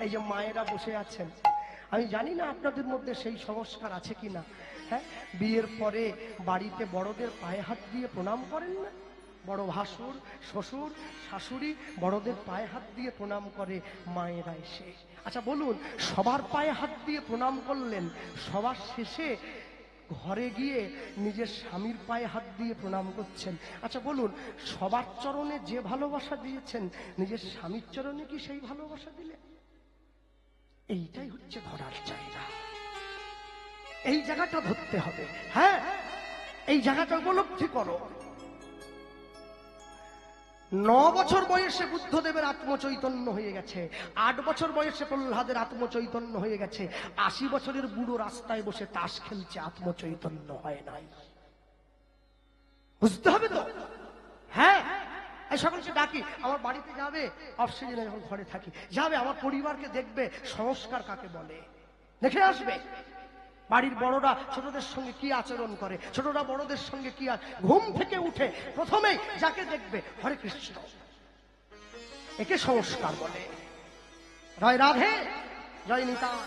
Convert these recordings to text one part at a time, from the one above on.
এই যে মায়েরা বসে আছেন, আমি জানি না আপনাদের মধ্যে সেই সংস্কার আছে কিনা। হ্যাঁ, বিয়ের পরে বাড়িতে বড়দের পায়ে হাত দিয়ে প্রণাম করেন না? বড় ভাসুর, শ্বশুর, শাশুড়ি বড়দের পায়ে হাত দিয়ে প্রণাম করে মায়েরা এসে। আচ্ছা বলুন, সবার পায়ে হাত দিয়ে প্রণাম করলেন, সবার শেষে ঘরে গিয়ে নিজের স্বামীর পায়ে হাত দিয়ে প্রণাম করছেন। আচ্ছা বলুন, সবার চরণে যে ভালোবাসা দিয়েছেন, নিজের স্বামীর চরণে কি সেই ভালোবাসা দিলেন? এইটাই হচ্ছে ধরার জায়গা। এই জায়গাটা ধরতে হবে। হ্যাঁ, এই জায়গাটা উপলব্ধি করো। 9 বছর বয়সে বুদ্ধদেবের আত্মচৈতন্য হয়ে গেছে, 8 বছর বয়সে প্রহ্লাদের আত্মচৈতন্য হয়ে গেছে, 80 বছরের বুড়ো রাস্তায় বসে তাস খেলছে, আত্মচৈতন্য হয় নাই। বুঝতে হবে তো। হ্যাঁ, এই সকলকে ডাকি, আমার বাড়িতে যাবে, অফ সিজনে যখন ঘরে থাকি, যাবে আমার পরিবারকে দেখবে, সংস্কার কাকে বলে দেখে আসবে। বাড়ির বড়রা ছোটদের সঙ্গে কি আচরণ করে, ছোটরা বড়দের সঙ্গে কি, ঘুম থেকে উঠে প্রথমেই যাকে দেখবে হরে কৃষ্ণ, একে সংস্কার বলে। জয় রাধে, জয় নিতাই।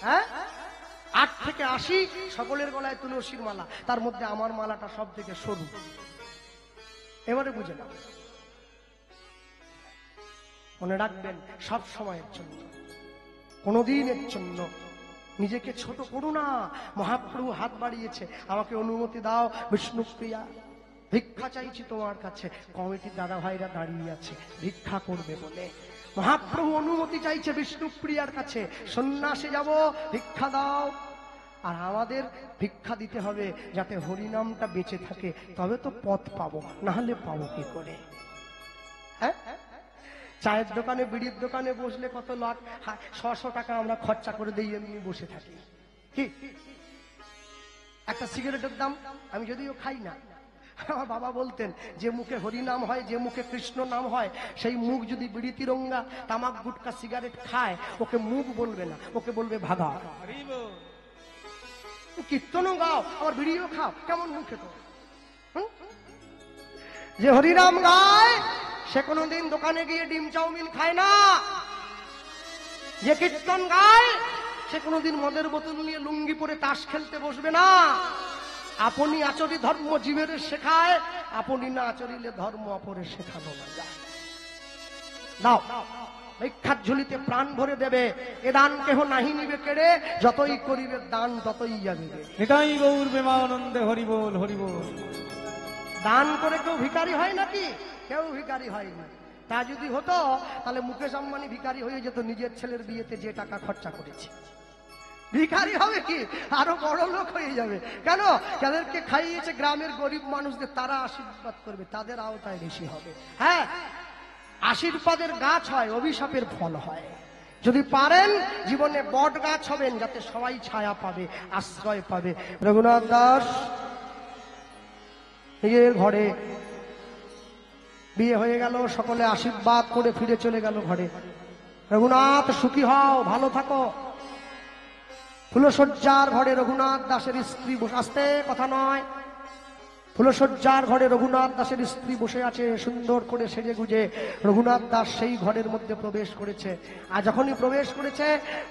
হ্যাঁ, 8 থেকে 80 সকলের গলায় তুলসীর মালা, তার মধ্যে আমার মালাটা সব থেকে সরু। এবারে বুঝে না, মনে রাখবেন সব সময়ের জন্য, কোনদিনের জন্য নিজেকে ছোট করো না। মহাপ্রভু হাত বাড়িয়েছে, আমাকে অনুমতি দাও বিষ্ণুপ্রিয়া, ভিক্ষা চাইছি তোমার কাছে। কমিটির দাদা ভাইরা দাঁড়িয়ে আছে ভিক্ষা করবে বলে, মহাপ্রভু অনুমতি চাইছে বিষ্ণুপ্রিয়ার কাছে, সন্ন্যাসে যাব, ভিক্ষা দাও। আর আমাদের ভিক্ষা দিতে হবে যাতে হরিনামটা বেঁচে থাকে, তবে তো পথ পাবো, না হলে পাবো কি করে? হ্যাঁ, চায়ের দোকানে, বিড়ির দোকানে বসলে কত লাখ 100 টাকা আমরা খরচা করে দিই, এমনি বসে থাকি। কি একটা সিগারেটের দাম, আমি যদিও খাই না, আমার বাবা বলতেন যে মুখে হরিনাম হয়, যে মুখে কৃষ্ণ নাম হয়, সেই মুখ যদি বিড়ি তিরঙ্গা, তামাক, গুটকা, সিগারেট খায়, ওকে মুখ বলবে না, ওকে বলবে ভাগা। কীর্তনও গাও আবার বিড়িও খাও, কেমন মুখে তো? যে হরিনাম গায় সে কোনোদিন দোকানে গিয়ে ডিম চাউমিন খায় না, যে কীর্তন গায় সে কোনোদিন মদের বোতল নিয়ে লুঙ্গি পরে তাস খেলতে বসবে না। আপনি আচরি ধর্ম জীবের শেখায়, আপনি না আচরিলে ধর্ম অপরে শেখানো না যায়। দাও, ভিক্ষার ঝুলিতে প্রাণ ভরে দেবে, এ দান কেহ নাহি নিবে কেড়ে, যতই করিবে দান ততই যাবে। এটাই গৌর প্রেমানন্দে হরি বল, হরি বল। দান করে কেউ ভিখারি হয় নাকি? কেউ ভিখারি হয় না। তা যদি হতো তাহলে মুকেশ আম্বানি ভিখারি হয়ে যেত, নিজের ছেলের বিয়েতে যে টাকা খরচা করেছে। ভিখারি হবে কি, আরো বড় লোক হয়ে যাবে। কেন? যাদেরকে খাইয়েছে গ্রামের গরিব মানুষদের, তারা আশীর্বাদ করবে, তাদের আওতায় বেশি হবে। হ্যাঁ, আশীর্বাদের গাছ হয়, অভিশাপের ফল হয়। যদি পারেন জীবনে বট গাছ হবেন, যাতে সবাই ছায়া পাবে, আশ্রয় পাবে। রঘুনাথ দাস নিজের ঘরে বিয়ে হয়ে গেল, সকলে আশীর্বাদ করে ফিরে চলে গেল ঘরে। রঘুনাথ সুখী হও, ভালো থাকো। ফুলশয্যার ঘরে রঘুনাথ দাসের স্ত্রী বসে, আসতে কথা নয়, ফুলশয্যার ঘরে রঘুনাথ দাসের স্ত্রী বসে আছে, সুন্দর করে সেজে গুজে রঘুনাথ দাস সেই ঘরের মধ্যে প্রবেশ করেছে। আর যখনই প্রবেশ করেছে,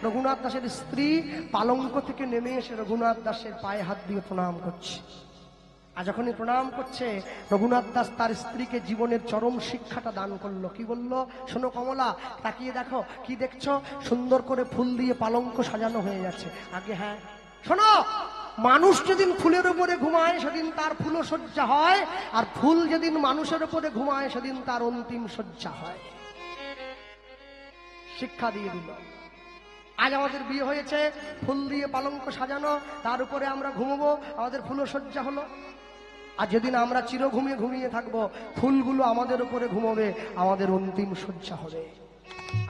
রঘুনাথ দাসের স্ত্রী পালঙ্ক থেকে নেমে এসে রঘুনাথ দাসের পায়ে হাত দিয়ে প্রণাম করছে। আর যখনই প্রণাম করছে, রঘুনাথ দাস তার স্ত্রীকে জীবনের চরম শিক্ষাটা দান করলো। কি বললো? শোনো কমলা, তাকিয়ে দেখো, কি দেখছো? সুন্দর করে ফুল দিয়ে পালঙ্ক সাজানো হয়ে গেছে। আগে হ্যাঁ, শোনো, মানুষ যেদিন ফুলের উপরে ঘুমায় সেদিন তার ফুলশয্যা হয়, আর ফুল যেদিন মানুষের উপরে ঘুমায় সেদিন তার অন্তিম শয্যা হয়। শিক্ষা দিয়ে দিল। আজ আমাদের বিয়ে হয়েছে, ফুল দিয়ে পালঙ্ক সাজানো, তার উপরে আমরা ঘুমবো, আমাদের ফুলশয্যা হলো। আর যেদিন আমরা চির ঘুমিয়ে ঘুমিয়ে থাকবো, ফুলগুলো আমাদের উপরে ঘুমোবে, আমাদের অন্তিম শয্যা হবে।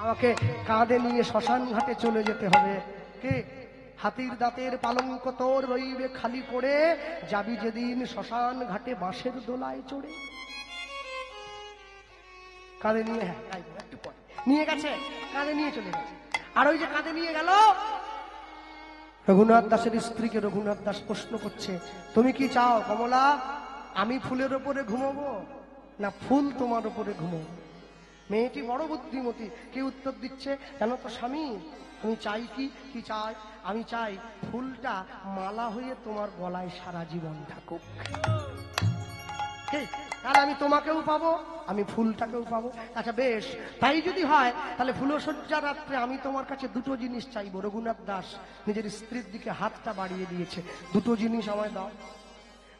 আমাকে কাঁধে নিয়ে শ্মশান ঘাটে চলে যেতে হবে। কে? হাতির দাঁতের পালঙ্ক তোর রইবে খালি পড়ে, যাবি যেদিন শ্মশান ঘাটে বাঁশের দোলায় চড়ে। কাঁধে নিয়ে, হ্যাঁ একটু পরে নিয়ে গেছে, কাঁধে নিয়ে চলে গেছে। আর ওই যে কাঁধে নিয়ে গেল, রঘুনাথ দাসের স্ত্রীকে রঘুনাথ দাস প্রশ্ন করছে, তুমি কি চাও কমলা? আমি ফুলের ওপরে ঘুমাবো, না ফুল তোমার ওপরে ঘুমাবো? মেয়েটি বড় বুদ্ধিমতী। কি উত্তর দিচ্ছে জানো তো স্বামী? আমি চাই কি কি চাই? আমি চাই ফুলটা মালা হয়ে তোমার গলায় সারা জীবন থাকুক। তাহলে আমি তোমাকেও পাবো, আমি ফুলটাকেও পাবো। আচ্ছা বেশ, তাই যদি হয় তাহলে ফুলসজ্জা রাত্রে আমি তোমার কাছে দুটো জিনিস চাইবো। রঘুনাথ দাস নিজের স্ত্রীর দিকে হাতটা বাড়িয়ে দিয়েছে, দুটো জিনিস আমায় দাও।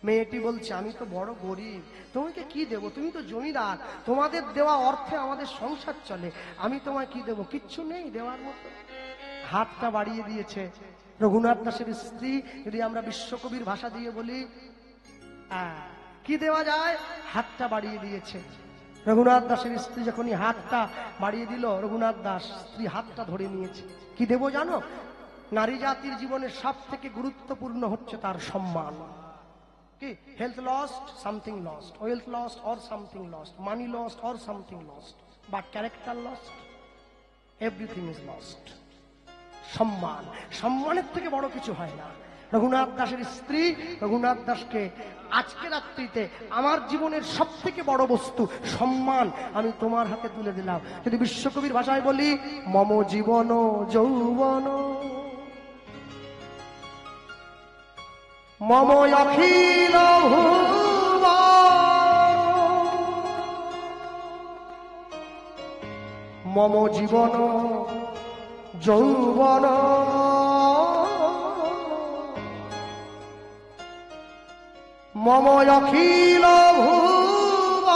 মেয়েটি বলছে আমি তো বড় গরিব, তোমাকে কি দেবো? তুমি তো জমিদার, তোমাদের দেওয়া অর্থে আমাদের সংসার চলে, আমি তোমায় কি দেবো? কিচ্ছু নেই দেওয়ার মতো। হাতটা বাড়িয়ে দিয়েছে রঘুনাথ দাসের স্ত্রী। যদি আমরা বিশ্বকবির ভাষা দিয়ে বলি কি দেওয়া যায়? হাতটা বাড়িয়ে দিয়েছে। রঘুনাথ দাসের স্ত্রী যখনই হাতটা বাড়িয়ে দিল, রঘুনাথ দাস স্ত্রী হাতটা ধরে নিয়েছে। কি দেবো জানো? নারী জাতির জীবনে সব থেকে গুরুত্বপূর্ণ হচ্ছে তার সম্মান। কি? Health lost, something lost, wealth lost or something lost, money lost or something lost, but character lost, everything is lost. সম্মান, সম্মানের থেকে বড় কিছু হয় না। রঘুনাথ দাসের স্ত্রী রঘুনাথ দাসকে আজকে রাত্রিতে আমার জীবনের সব থেকে বড় বস্তু সম্মান আমি তোমার হাতে তুলে দিলাম। যদি বিশ্বকবির ভাষায় বলি, মম জীবন যৌবন মম অখিল মম জীবন যৌবন মম অখিল ভুবন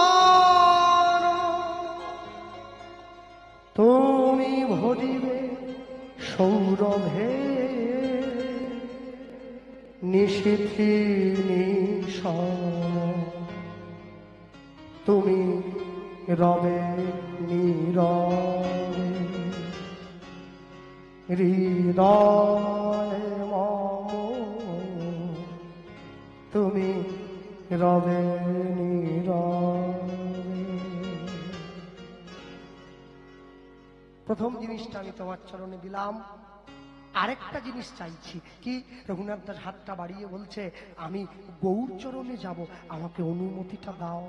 তুমি ভজিবে সৌরভে নিশীথি নিশন তুমি রবে নীরবে হৃদয় মম তুমি রবে নীরবে। প্রথম জিনিসটা আমি তোমার চরণে দিলাম। আরেকটা জিনিস চাইছি। কি? রঘুনাথ দাস হাতটা বাড়িয়ে বলছে আমি গৌর চরণে যাব, আমাকে অনুমতিটা দাও।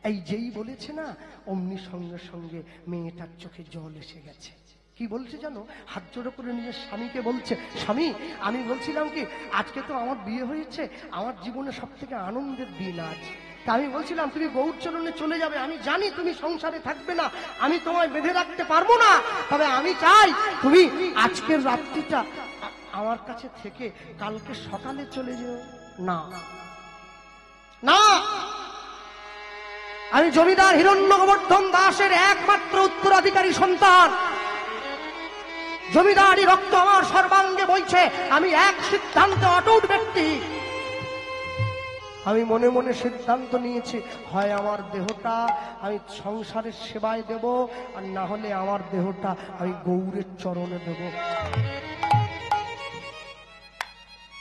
এই যেই বলেছে না, অমনি সঙ্গে সঙ্গে মেয়েটার চোখে জল এসে গেছে। কি বলছে জানো? হাত জোড়ো করে নিজের স্বামীকে বলছে, স্বামী আমি বলছিলাম কি আজকে তো আমার বিয়ে হয়েছে, আমার জীবনে সব থেকে আনন্দের দিন আজ। তা আমি বলছিলাম তুমি গৌর চরণে চলে যাবে, আমি জানি তুমি সংসারে থাকবে না, আমি তোমায় বেঁধে রাখতে পারবো না, তবে আমি চাই তুমি আজকের রাত্রিটা আমার কাছে থেকে কালকে সকালে চলে যেও। না না, আমি জমিদার হিরণ্যগোবর্ধন দাসের একমাত্র উত্তরাধিকারী সন্তান, জমিদারি রক্ত আমার সর্বাঙ্গে বইছে, আমি এক সিদ্ধান্তে অটুট ব্যক্তি। আমি মনে মনে সিদ্ধান্ত নিয়েছি, হয় আমার দেহটা আমি সংসারের সেবায় দেব, আর না হলে আমার দেহটা আমি গৌরের চরণে দেব।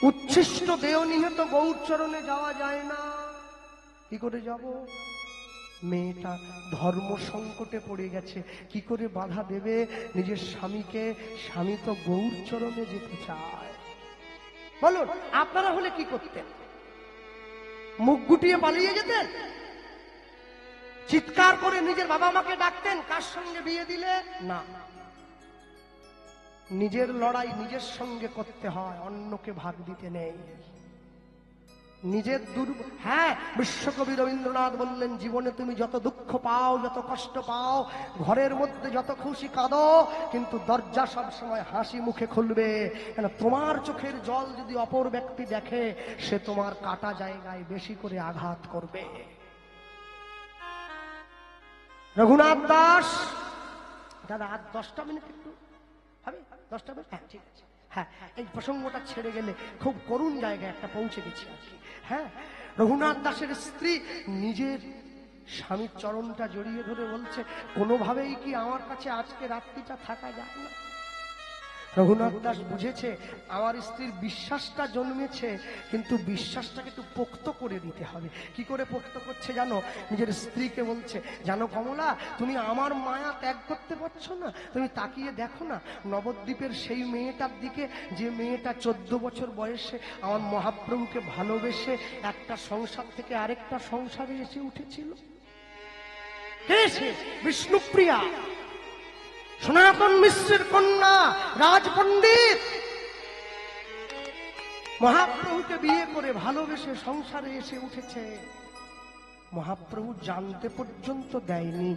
উচ্ছিষ্ট দেহ নিয়ে তো গৌর চরণে যাওয়া যায় না। কি করে যাব? মেয়েটা ধর্ম সংকটে পড়ে গেছে, কি করে বাধা দেবে নিজের স্বামীকে? স্বামী তো গৌর চরণে যেতে চায়। বলুন আপনারা হলে কি করতেন? মুখ গুটিয়ে পালিয়ে যেতেন? চিৎকার করে নিজের বাবা মাকে ডাকতেন কার সঙ্গে বিয়ে দিলে? না, নিজের লড়াই নিজের সঙ্গে করতে হয়, অন্যকে ভাগ দিতে নেই। নিজের হ্যাঁ, বিশ্বকবি রবীন্দ্রনাথ বললেন, জীবনে তুমি যত দুঃখ পাও, যত কষ্ট পাও, ঘরের মধ্যে যত খুশি কাঁদো, কিন্তু দরজা সব সময় হাসি মুখে খুলবে। কেন? তোমার চোখের জল যদি অপর ব্যক্তি দেখে, সে তোমার কাটা জায়গায় বেশি করে আঘাত করবে। রঘুনাথ দাস দাদা আর 10টা মিনিট একটু হবে? 10টা মিনিট? হ্যাঁ ঠিক আছে। হ্যাঁ, এই প্রসঙ্গটা ছেড়ে গেলে খুব করুণ জায়গায় একটা পৌঁছে গেছি আর কি। হ্যাঁ, রঘুনাথ দাসের স্ত্রী নিজের স্বামীর চরণটা জড়িয়ে ধরে বলছে, কোনোভাবেই কি আমার কাছে আজকে রাত্রিটা থাকা যায় না? রঘুনাথ দাস বুঝেছে আমার স্ত্রীর বিশ্বাসটা জন্মেছে, কিন্তু বিশ্বাসটাকে একটু পোক্ত করে দিতে হবে। কি করে পোক্ত করছে জানো? নিজের স্ত্রীকে বলছে, জানো কমলা, তুমি আমার মায়া ত্যাগ করতে পারছো না, তুমি তাকিয়ে দেখো না নবদ্বীপের সেই মেয়েটার দিকে, যে মেয়েটা 14 বছর বয়সে আমার মহাপ্রভুকে ভালোবেসে একটা সংসার থেকে আরেকটা সংসারে এসে উঠেছিল। কে সে? বিষ্ণুপ্রিয়া, সনাতন মিশ্রের কন্যা, রাজ পণ্ডিত। মহাপ্রভুকে বিয়ে করে ভালোবেসে সংসারে এসে উঠেছে। মহাপ্রভু জানতে পর্যন্ত দেয়নি।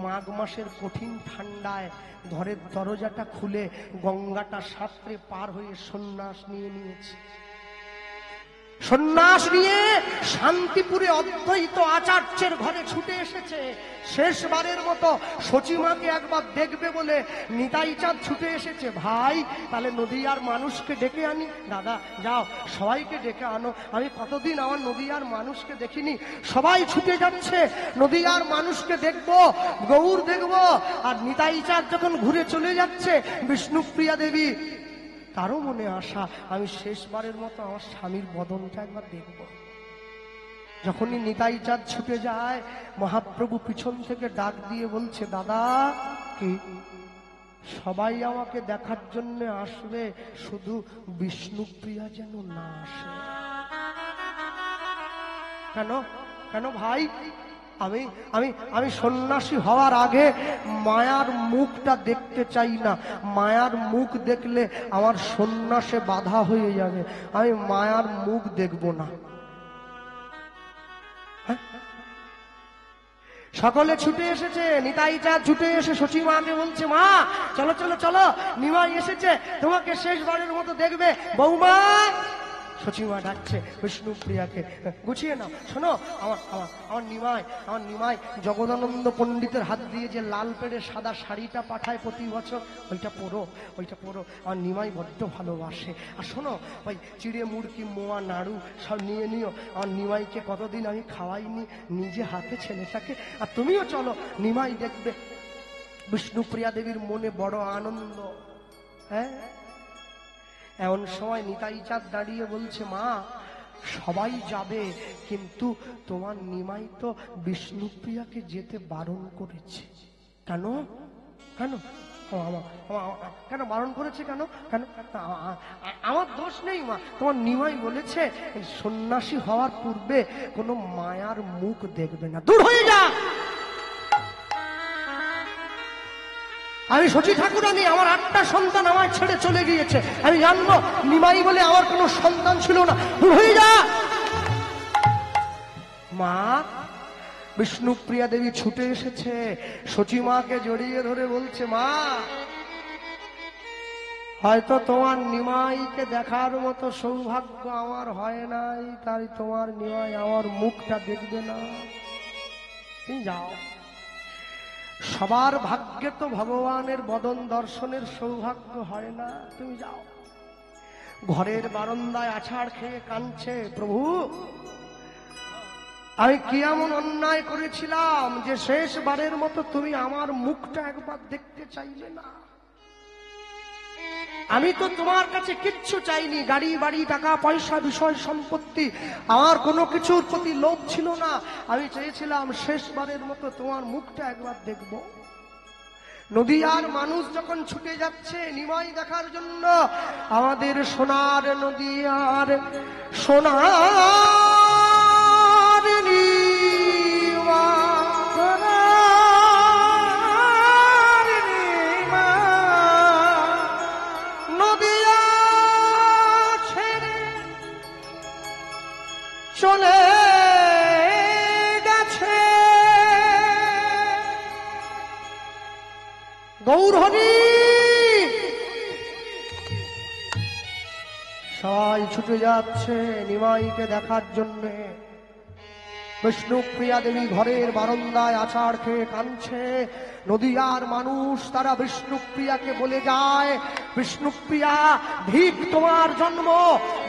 মাঘ মাসের কঠিন ঠান্ডায় ঘরের দরজাটা খুলে গঙ্গাটা সাঁতরে পার হয়ে সন্ন্যাস নিয়ে নিয়েছে। সন্ন্যাস নিয়ে শান্তিপুরে অদ্বৈত আচার্যের ঘরে ছুটে এসেছে। শেষবারের মতো সচিমাকে একবার দেখবে বলে নিতাই চাঁদ ছুটে এসেছে। ভাই, তাহলে নদীয়ার মানুষকে ডেকে আনি। দাদা যাও, সবাইকে ডেকে আনো, আমি কতদিন আমার নদীয়ার মানুষকে দেখিনি। সবাই ছুটে যাচ্ছে, নদীয়ার মানুষকে দেখবো, গৌর দেখবো। আর নিতাই চাঁদ যখন ঘুরে চলে যাচ্ছে, বিষ্ণুপ্রিয়া দেবী তারও মনে আশা, আমি শেষবারের মতো আমার স্বামীর বদনটা একবার দেখব। যখনই নিতাই চাঁদ ছুটে যায়, মহাপ্রভু পিছন থেকে ডাক দিয়ে বলছে, দাদা কি? সবাই আমাকে দেখার জন্য আসবে, শুধু বিষ্ণুপ্রিয়া যেন না আসে। কেন? কেন ভাই? আমি আমি আমি সন্ন্যাসী হওয়ার আগে মায়ার মুখটা দেখতে চাই না। মায়ার মুখ দেখলে আমার সন্ন্যাসে বাধা হয়ে যাবে। আমি মায়ার মুখ দেখব না। সকলে ছুটে এসেছে। নিতাই চাঁদ ছুটে এসে সচিমাকে বলছে, মা চলো চলো চলো, নিমাই এসেছে, তোমাকে শেষবারের মতো দেখবে। বৌমা, সচিমা ডাকছে বিষ্ণুপ্রিয়াকে, গুছিয়ে নাও। শোনো, আমার নিমাই জগদানন্দ পণ্ডিতের হাত দিয়ে যে লাল পেড়ে সাদা শাড়িটা পাঠায় প্রতি বছর, ওইটা পরো। আমার নিমাই বড্ড ভালোবাসে। আর শোনো, ওই চিড়ে মুড়কি মোয়া নাড়ু সব নিয়ে নিও। আমার নিমাইকে কতদিন আমি খাওয়াইনি নিজে হাতে ছেলেটাকে। আর তুমিও চলো, নিমাই দেখবে। বিষ্ণুপ্রিয়া দেবীর মনে বড় আনন্দ। হ্যাঁ, এমন সময় নিতাই চাঁদ দাঁড়িয়ে বলছে, মা সবাই যাবে, কিন্তু তোমার নিমাই তো বিষ্ণুপ্রিয়াকে যেতে বারণ করেছে। কেন? কেন কেন বারণ করেছে? কেন কেন? আমার দোষ নেই মা, তোমার নিমাই বলেছে সন্ন্যাসী হওয়ার পূর্বে কোনো মায়ার মুখ দেখবে না। দূর হয়ে যা। আমি সচি ঠাকুরানী, আমার 8টা সন্তান আমার ছেড়ে চলে গিয়েছে, আমি জানবো নিমাই বলে আমার কোনো সন্তান ছিল না। দূর হয়ে যা। মা, বিষ্ণুপ্রিয়া দেবী ছুটে এসেছে, সচিমাকে জড়িয়ে ধরে বলছে, মা হয়তো তোমার নিমাইকে দেখার মতো সৌভাগ্য আমার হয় নাই, তাই তোমার নিমাই আমার মুখটা দেখবে না। তুমি যাও। সবার ভাগ্যে তো ভগবানের বদন দর্শনের সৌভাগ্য হয় না। তুমি যাও। ঘরের বারান্দায় আছাড় খেয়ে কাঁদছে, প্রভু আমি কি এমন অন্যায় করেছিলাম যে শেষবারের মতো তুমি আমার মুখটা একবার দেখতে চাইলে না? আমি তো তোমার কাছে কিচ্ছু চাইনি, গাড়ি বাড়ি টাকা পয়সা বিষয় সম্পত্তি, আমার কোনো কিছুর প্রতি লোভ ছিল না। আমি চেয়েছিলাম শেষবারের মতো তোমার মুখটা একবার দেখব। নদীয়ার মানুষ যখন ছুটে যাচ্ছে নিমাই দেখার জন্য, আমাদের সোনার নদীয়ার সোনার নদীয়া ছেড়ে চলে গেছে। গৌর হরি। সবাই ছুটে যাচ্ছে নিমাইকে দেখার জন্যে। বিষ্ণুপ্রিয়া দেবী ঘরের বারান্দায় আছাড় খেয়ে কাঁদছে। নদীয়ার মানুষ তারা বিষ্ণুপ্রিয়াকে বলে যায়, বিষ্ণুপ্রিয়া ধিক তোমার জন্ম,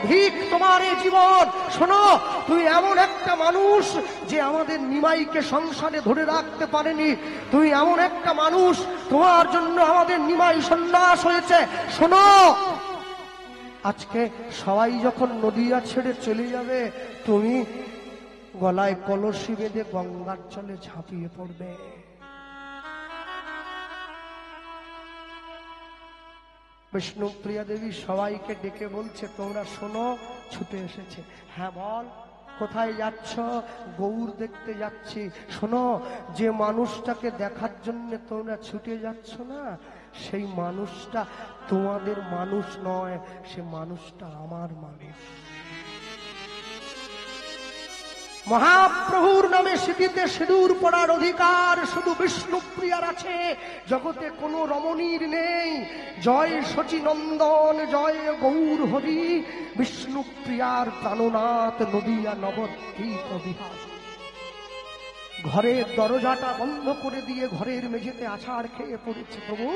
ধিক তোমার এই জীবন। শোনো, তুই এমন একটা মানুষ যে আমাদের নিমাইকে সংসারে ধরে রাখতে পারেনি। তুই এমন একটা মানুষ, তোমার জন্য আমাদের নিমাই সন্ন্যাস হয়েছে। শোনো, আজকে সবাই যখন নদীয়া ছেড়ে চলে যাবে, তুমি গলায় কলসি বেঁধে গঙ্গার জলে ঝাঁপিয়ে পড়বে। বিষ্ণুপ্রিয়া দেবী সবাইকে ডেকে বলছে, তোমরা শোনো, ছুটে এসেছে। হ্যাঁ বল, কোথায় যাচ্ছ? গৌর দেখতে যাচ্ছি। শোনো, যে মানুষটাকে দেখার জন্য তোমরা ছুটে যাচ্ছ না, সেই মানুষটা তোমাদের মানুষ নয়, সে মানুষটা আমার মানুষ। মহাপ্রভুর নামে সিঁথিতে সিঁদুর পড়ার অধিকার শুধু বিষ্ণুপ্রিয়ার আছে, জগতে কোনো রমণীর নেই। জয় শচীনন্দন, জয় গৌর হরি, বিষ্ণুপ্রিয়ার প্রাণনাথ নদিয়া নবদ্বীপ বিহার। ঘরের দরজাটা বন্ধ করে দিয়ে ঘরের মেঝেতে আছাড় খেয়ে পড়েছে। প্রভু,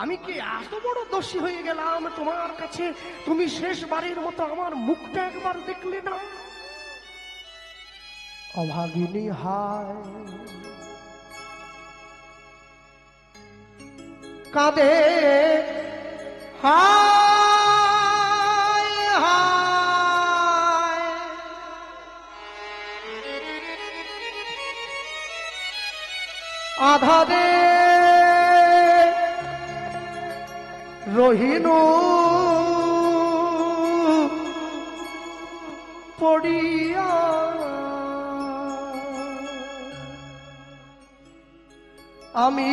আমি কি এত বড় দোষী হয়ে গেলাম তোমার কাছে? তুমি শেষবারের মতো আমার মুখটা একবার দেখলে না? অভাগিনী হায় কাঁদে, হায় হায় আধারে রহিনু পড়িয়া, আমি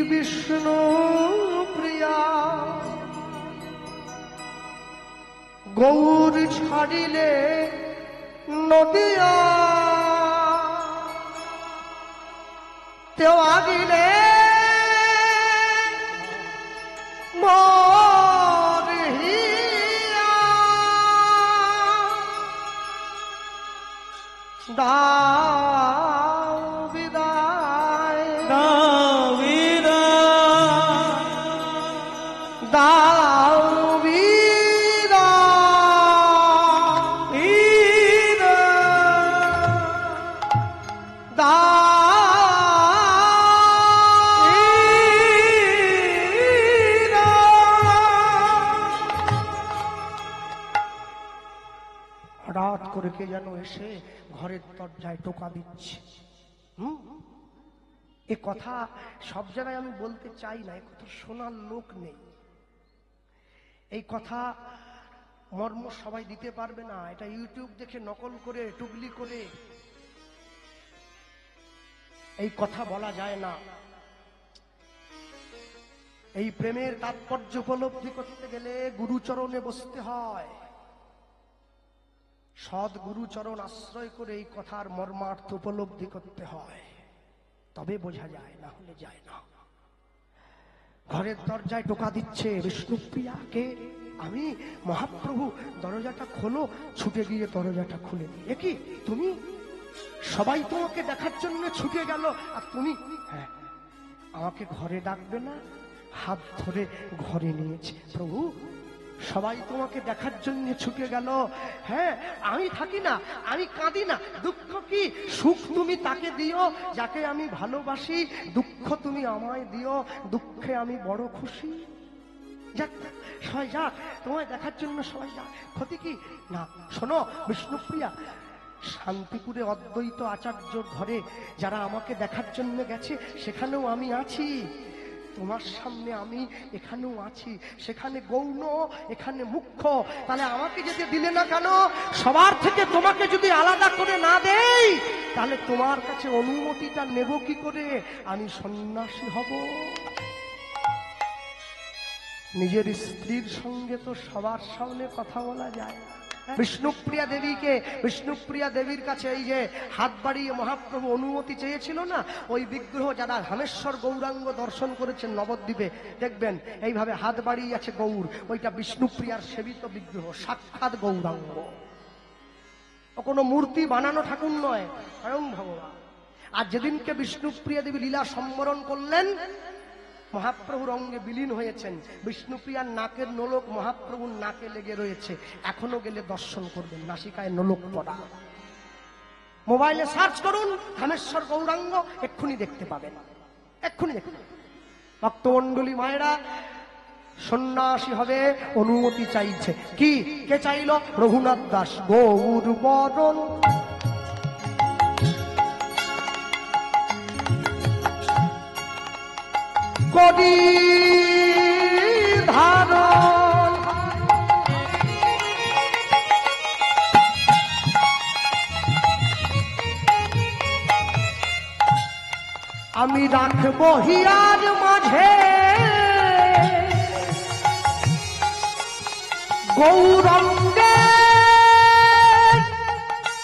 বিষ্ণু প্রিয়া গৌর ছাড়িলে নদিয়া, তেও আগিলে মরিয়া, দাও বিদায়, দাও বিদায়, দাও বিদায়, দাও। হঠাৎ করে কে যেন এসে ঘরের দরজায় টোকা দিচ্ছে। এ কথা সব জায়গায় আমি বলতে চাই না, এ কথা শোনার লোক নেই। এই কথা মর্ম সবাই দিতে পারবে না। এটা ইউটিউব দেখে নকল করে টুকলি করে এই কথা বলা যায় না। এই প্রেমের তাৎপর্য উপলব্ধি করতে গেলে গুরুচরণে বসতে হয়। সৎ গুরুচরণ আশ্রয় করে এই কথার মর্মার্থ উপলব্ধি করতে হয়, তবে বোঝা যায়, না হলে যায় না। ঘরের দরজায় টোকা দিচ্ছে বিষ্ণুপ্রিয়াকে। আমি, মহাপ্রভু, দরজাটা খোলো। ছুটে গিয়ে দরজাটা খুলে দিই। এ কি তুমি? সবাই তোমাকে দেখার জন্য ছুটে গেল, আর তুমি? হ্যাঁ, আমাকে ঘরে ডাকবে না? হাত ধরে ঘরে নিয়েছে। প্রভু, সবাই তোমাকে দেখার জন্য ছুটে গেল। হ্যাঁ, আমি থাকি না, আমি কাঁদি না। দুঃখ কি? সুখ তুমি তাকে দিও যাকে আমি ভালোবাসি, দুঃখ তুমি আমায় দিও, দুঃখে আমি বড় খুশি। যাক, সবাই যাক, তোমায় দেখার জন্য সবাই যাক, ক্ষতি কি? না। শোনো বিষ্ণুপ্রিয়া, শান্তিপুরে অদ্বৈত আচার্যর ঘরে যারা আমাকে দেখার জন্য গেছে, সেখানেও আমি আছি। তোমার সামনে আমি এখানেও আছি। সেখানে গৌণ, এখানে মুখ্য। তাহলে আমাকে যেতে দিলে না কেন? সবার থেকে তোমাকে যদি আলাদা করে না দেই, তাহলে তোমার কাছে অনুমতিটা নেব কি করে? আমি সন্ন্যাসী হব? নিজের স্ত্রীর সঙ্গে তো সবার সামনে কথা বলা যায় না। বিষ্ণুপ্রিয়া দেবীকে, বিষ্ণুপ্রিয়া দেবীর কাছে এই যে হাত বাড়িয়ে মহাপ্রভু অনুমতি চেয়েছিল না, ওই বিগ্রহ যারা রামেশ্বর গৌরাঙ্গ দর্শন করেছেন নবদ্বীপে, দেখবেন এইভাবে হাত বাড়িয়ে আছে গৌর, ওইটা বিষ্ণুপ্রিয়ার সেবিত বিগ্রহ, সাক্ষাৎ গৌরাঙ্গ। ও কোনো মূর্তি বানানো ঠাকুর নয়, স্বয়ং ভগবান। আর যেদিনকে বিষ্ণুপ্রিয়া দেবী লীলা সম্বরণ করলেন, মহাপ্রভুর অঙ্গে বিলীন হয়েছেন। বিষ্ণুপ্রিয়ার নাকের নোলক মহাপ্রভুর নাকে লেগে রয়েছে। এখনো গেলে দর্শন করবেন, নাসিকায় নোলক পড়া। মোবাইলে সার্চ করুন রামেশ্বর গৌরাঙ্গ, এক্ষুনি দেখতে পাবেন, এক্ষুনি দেখুন। ভক্তমণ্ডলী মায়েরা, সন্ন্যাসী হবে অনুমতি চাইছে। কি? কে চাইল? রঘুনাথ দাস। গৌর বরণ করি ধারণ, আমি রাখবো হিয়ার মাঝে গৌরঙ্গে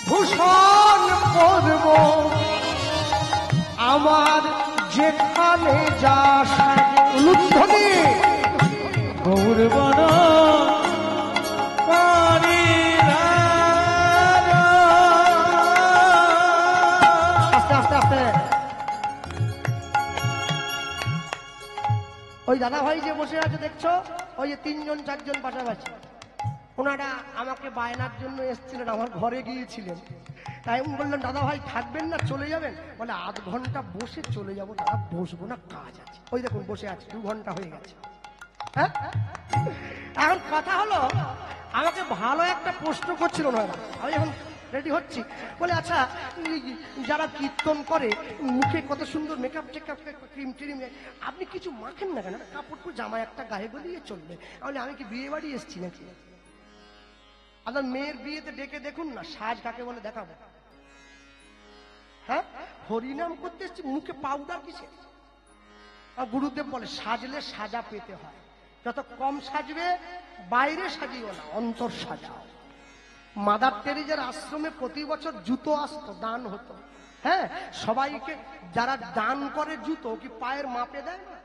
ভূষণ করব আমার যেখানে যা উলুধ্বনি গৌরবন আস্তে আস্তে আস্তে ওই দাদা ভাই যে বসে আছে দেখছো, ওই যে 3 জন 4 জন পাশাপাশি, ওনারা আমাকে বায়নার জন্য এসেছিলেন, আমার ঘরে গিয়েছিলেন। তাই আমি বললাম দাদা ভাই থাকবেন না চলে যাবেন? বলে আধ ঘন্টা বসে চলে যাবো। দাদা বসবো না, কাজ আছে। ওই দেখুন বসে আছে, 2 ঘন্টা হয়ে গেছে। হ্যাঁ, এখন কথা হলো, আমাকে ভালো একটা প্রশ্ন করছিল ওনারা। আমি এখন রেডি হচ্ছি, বলে আচ্ছা যারা কীর্তন করে মুখে কত সুন্দর মেকআপ টেকআপ ক্রিম ট্রিম, আপনি কিছু মাখেন না কেন? কাপড় জামা একটা গায়ে গলিয়ে চলবে। আমি কি বিয়ে বাড়ি এসছি নাকি? আপনার মেয়ের বিয়েতে ডেকে দেখুন না, সাজ কাকে বলে দেখাবো। হ্যাঁ, হরিনাম করতে এসছি, মুখে পাউডার কিসে? আর গুরুদেব বলে সাজলে সাজা পেতে হয়, যত কম সাজবে বাইরে সাজিও না, অন্তর সাজাও। মাদার টেরেজার আশ্রমে প্রতি বছর জুতো আসতো, দান হতো। হ্যাঁ, সবাইকে যারা দান করে জুতো কি পায়ের মাপে দেয় না,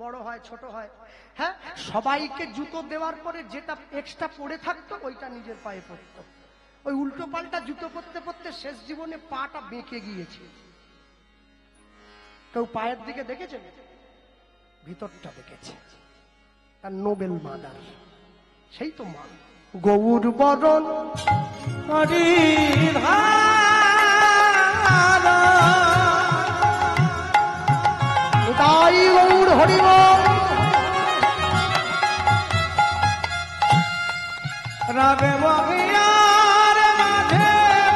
বড় হয় ছোট হয়। হ্যাঁ, সবাইকে জুতো দেওয়ার পরে যেটা এক্সট্রা পড়ে থাকতো ওইটা নিজের পায়ে পড়তো। ওই উল্টো পাল্টা জুতো পরতে পরতে শেষ জীবনে পাটা বেঁকে গিয়েছে। কেউ পায়ের দিকে দেখেছেন? ভিতরটা দেখেছে। তার নোবেল মাদার, সেই তো মা গৌর বরণ তাই গৌর হরিব রাবে বহিয়ার মাঝে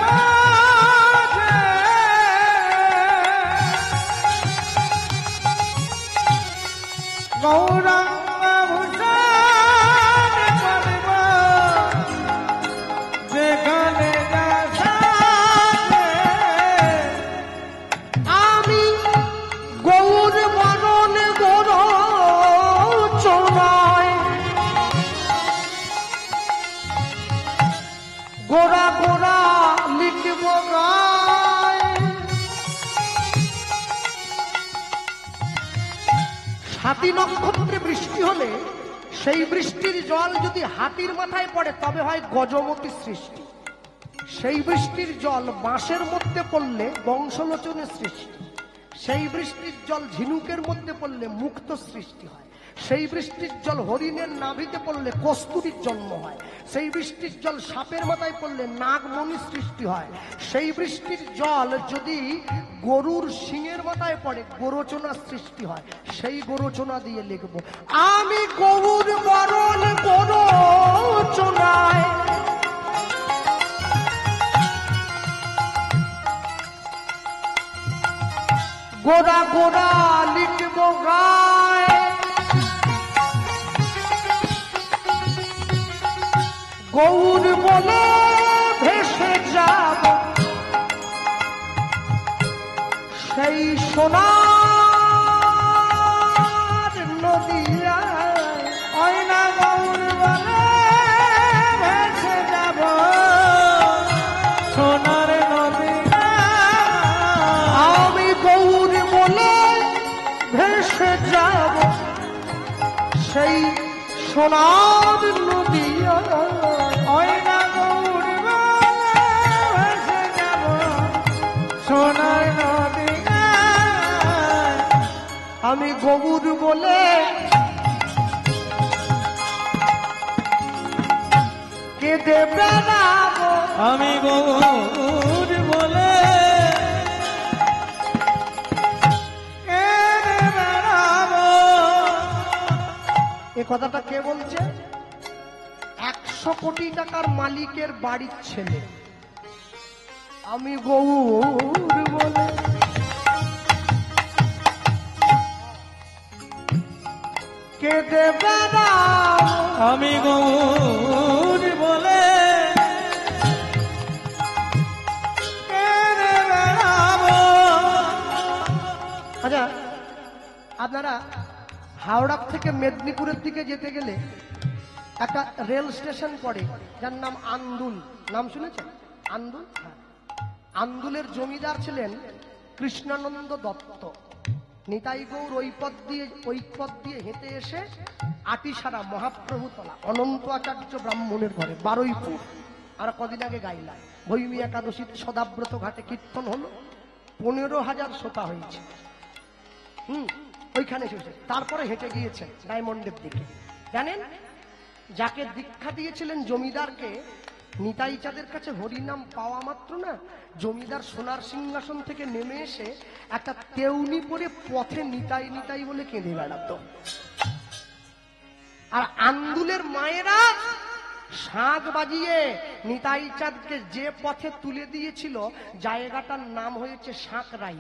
মাঝে গৌরাঙ্গ ভূষণ করব যেখানে যা আমি গৌর বরণ গৌর চোরায় গোরা গোরা লিখব গায়। হাতি নক্ষত্রে বৃষ্টি হলে সেই বৃষ্টির জল যদি হাতির মাথায় পড়ে তবে হয় গজমতি সৃষ্টি। সেই বৃষ্টির জল বাঁশের মধ্যে পড়লে বংশলোচনের সৃষ্টি। সেই বৃষ্টির জল ঝিনুকের মধ্যে পড়লে মুক্ত সৃষ্টি হয়। সেই বৃষ্টির জল হরিণের নাভিতে পড়লে কস্তুরীর জন্ম হয়। সেই বৃষ্টির জল সাপের মাথায় পড়লে নাগমণি সৃষ্টি হয়। সেই বৃষ্টির জল যদি গরুর শিঙের মাথায় পড়ে গোরচনা সৃষ্টি হয়। সেই গোরচনা দিয়ে লিখব আমি গৌর বরণ গোরচনায় গোরা গোরা লিখব গায়। গৌর বলে ভেসে যাব সেই সোনার নদিয়ায়। ওই না গৌর বলে ভেসে যাব সোনার নদী। আমি গৌর বলে ভেসে যাব সেই সোনার নদিয়ায়। ওই না গৌর বলে ভেসে যাব সোনার নদী। আমি গৌর বলে কেঁদে বেড়াবো। আমি গৌর বলে কেঁদে বেড়াবো। এ কথাটা কে বলছে? 100 কোটি টাকার মালিকের বাড়ির ছেলে। আমি গৌর বলে কেঁদে বেড়াবো। আমি গৌর বলে কেঁদে বেড়াবো। আচ্ছা আপনারা হাওড়া থেকে মেদিনীপুরের দিকে যেতে গেলে একটা রেল স্টেশন পড়ে, যার নাম আন্দুল। নাম শুনেছেন? আন্দুল। হ্যাঁ। আন্দুলের জমিদার ছিলেন কৃষ্ণানন্দ দত্ত। নিতাই গৌর ওই পথ দিয়ে হেঁটে এসে আটিসারা মহাপ্রভুতলা অনন্ত আচার্য ব্রাহ্মণের ঘরে বারুইপুর। আর কদিন আগে গাইলাম ভৈমী একাদশীতে সদাব্রত ঘাটে কীর্তন হলো, 15,000 শ্রোতা হয়েছে। ওইখানে এসেছে। তারপরে হেঁটে গিয়েছে ডায়মন্ডের দিকে। জানেন, যাকে দীক্ষা দিয়েছিলেন জমিদারকে, নিতাই চাঁদের কাছে হরিনাম পাওয়া মাত্র না, জমিদার সোনার সিংহাসন থেকে নেমে এসে একটা তেউনি পরে পথে নিতাই নিতাই বলে কেঁদে বেড়াতো। আর আন্দুলের মায়েরা শাঁখ বাজিয়ে নিতাই চাঁদকে যে পথে তুলে দিয়েছিল, জায়গাটার নাম হয়েছে শাঁকরাই।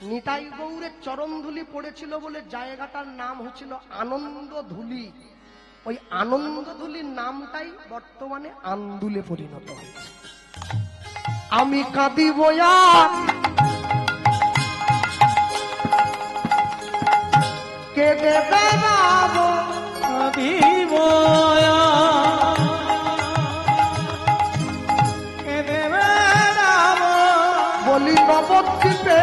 নিতাই গৌরের চরণধুলি পড়েছিল বলে জায়গাটার নাম হচ্ছিল আনন্দধুলি। ওই আনন্দধুলির নামটাই বর্তমানে আন্দুলে পরিণত হয়েছে। আমি কাঁদিব কেঁদে বেড়াবো, কাঁদিব কেঁদে বেড়াবো, বলি নবদ্বীপে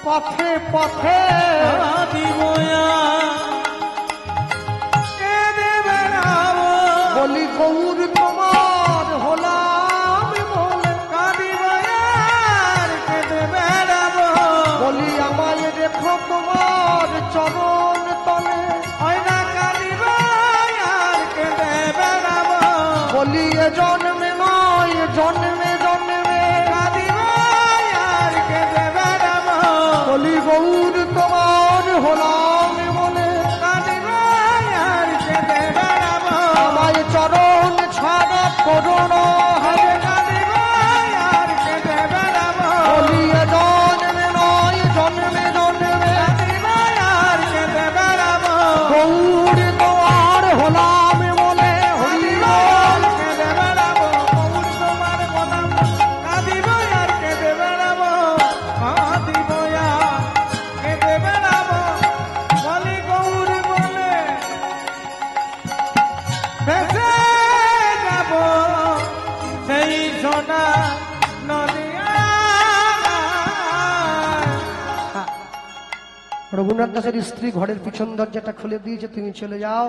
পথে পথে, কাঁদিব কেঁদে বেড়াবো, বলি গৌর তোমার হলাম বলে, কাঁদিব কেঁদে বেড়াবো, বলি আমায় রেখো তোমার চরণ তলে, ওই না কাঁদিব কেঁদে বেড়াবো, বলি এ জন্মে নয় জন্মে জন্মে, কাঁদিব কেঁদে বেড়াবো, বলি গৌর তোমার হলাম বলে, কাঁদিব কেঁদে বেড়াবো, আমায় চরণ ছাড়া করুণা হবে, কাঁদিব কেঁদে বেড়াবো, বলি এ জন্মে নয় জন্মে জন্মে, কাঁদিব কেঁদে বেড়াবো, গৌর তোমার হলাম বলে, হরি বল। কেঁদে বেড়াবো, গৌর তোমার গোলাম, কাঁদিব কেঁদে বেড়াবো, কাঁদিব কেঁদে বেড়াবো, বলি গৌর বলে ভেসে যাব সেই সোনা নদিয়া। রঘুনাথ দাসের স্ত্রী ঘরের পিছন দরজাটা খুলে দিয়েছে, তুমি চলে যাও,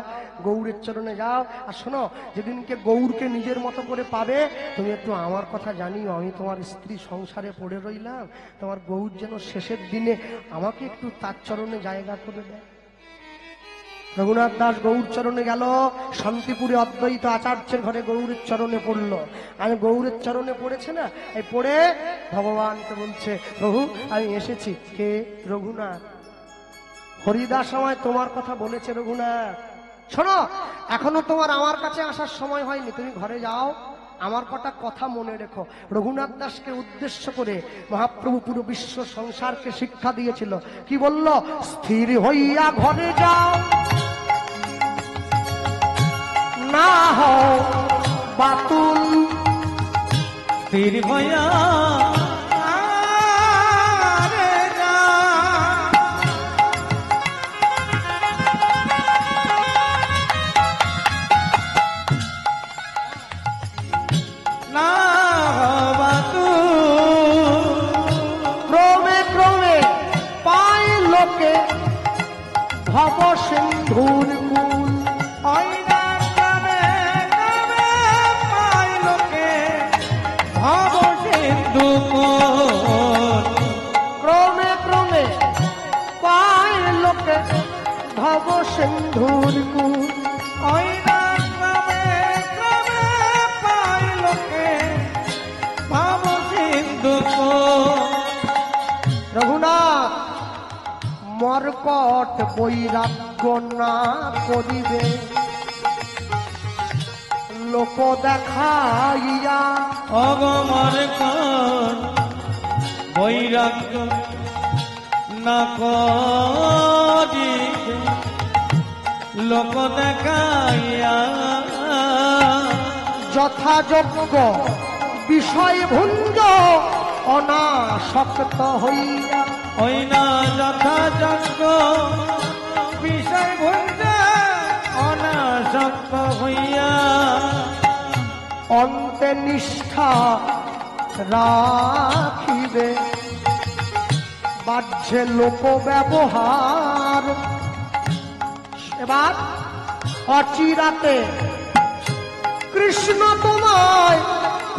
গৌরের চরণে যাও। আর শোনো, যেদিনকে গৌরকে নিজের মতো করে পাবে, তুমি একটু আমার কথা জানিও, আমি তোমার স্ত্রী সংসারে পড়ে রইলাম, তোমার গৌর যেন শেষের দিনে আমাকে একটু তার চরণে জায়গা করে দেয়। রঘুনাথ দাস গৌর চরণে গেল, শান্তিপুরে অদ্বৈত আচার্যের ঘরে গৌরের চরণে পড়লো। আমি গৌরের চরণে পড়েছে না, এই পড়ে ভগবানকে বলছে, প্রভু আমি এসেছি। কে? রঘুনাথ। হরিদাস আমায় তোমার কথা বলেছে রঘুনাথ। শোনো, এখনো তোমার আমার কাছে আসার সময় হয়নি, তুমি ঘরে যাও, আমার কটা কথা মনে রেখো। রঘুনাথ দাসকে উদ্দেশ্য করে মহাপ্রভু পুরো বিশ্ব সংসারকে শিক্ষা দিয়েছিল। কি বলল? স্থির হইয়া ঘরে যাও, না হও বাতুল, স্থির হইয়া রে যা, না হবা তু, ক্রমে ক্রমে পাই লোকে ভব সিন্ধুর কুল, ওই না ক্রমে ক্রমে পাই লোকে ভব সিন্ধু কোল, ক্রমে ক্রমে পাই লোকে ভব সিন্ধুর কুল। ওই না ক্রমে ক্রমে পাই লোকে ভব সিন্ধু কোল। রঘুনাথ, মর্কট বৈরাগ্য না করিবে লোক দেখাইয়া, অগমর কর বৈরাগ্য না করি লোক দেখাইয়া, যথাযোগ্য বিষয় ভুঞ্জ অনাসক্ত হইয়া, ওই না যথাযোগ্য বিষয় ভুলতে অনাসক্ত হইয়া অন্তে নিষ্ঠা রাখিবে বাহ্যে লোক ব্যবহার। এবার অচিরাতে কৃষ্ণ তোমায়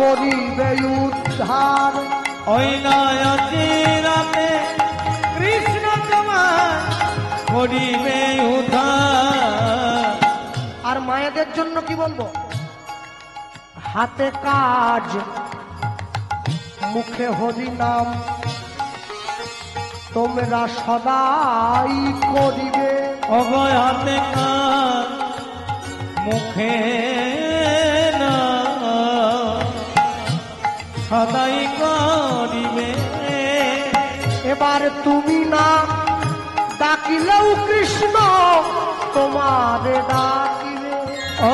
করিবে উদ্ধার। ওই নয়চিরাতে কৃষ্ণ তোমার করিবে উদ্ধার। আর মায়েদের জন্য কি বলবো? হাতে কাজ মুখে হরি নাম তোমরা সদাই করিবে। অভয় হাতে কাজ মুখে না সদাই করিবে। এবার তুমি না ডাকিলেও কৃষ্ণ তোমারে ডাকিবে। ও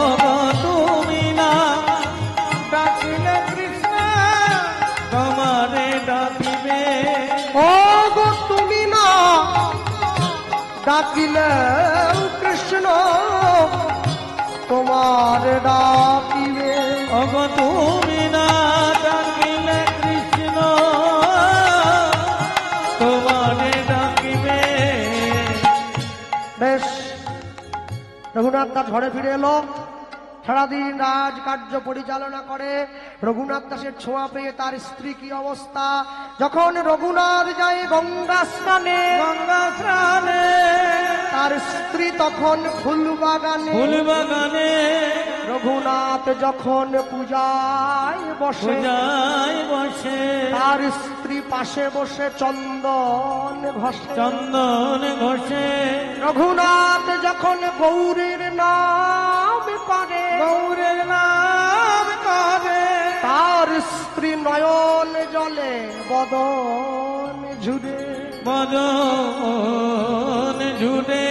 তুমি না ডাকিলে কৃষ্ণ তোমারে ডাকিবে। ও গো তুমি না ডাকিলেও কৃষ্ণ তোমারে ডাকিবে। অগ তুমি না ডাকিলে কৃষ্ণ তোমারে ডাকিবে। বেশ, রঘুনাথ দাস ঘরে ফিরে এলো। সারাদিন রাজকার্য পরিচালনা করে। রঘুনাথ দাসের ছোঁয়া পেয়ে তার স্ত্রী কি অবস্থা। যখন রঘুনাথ যায় গঙ্গা স্নানে, গঙ্গা স্নানে তার স্ত্রী তখন ফুল বাগানে। ফুল বাগানে রঘুনাথ যখন পূজায় বসে, পূজায় বসে তার স্ত্রী পাশে বসে চন্দন ঘষে। চন্দন ঘষে রঘুনাথ যখন গৌরীর নাম করে, গৌরের নাম করে তার স্ত্রী নয়ন জলে বদন ঝুরে। বদন ঝুড়ে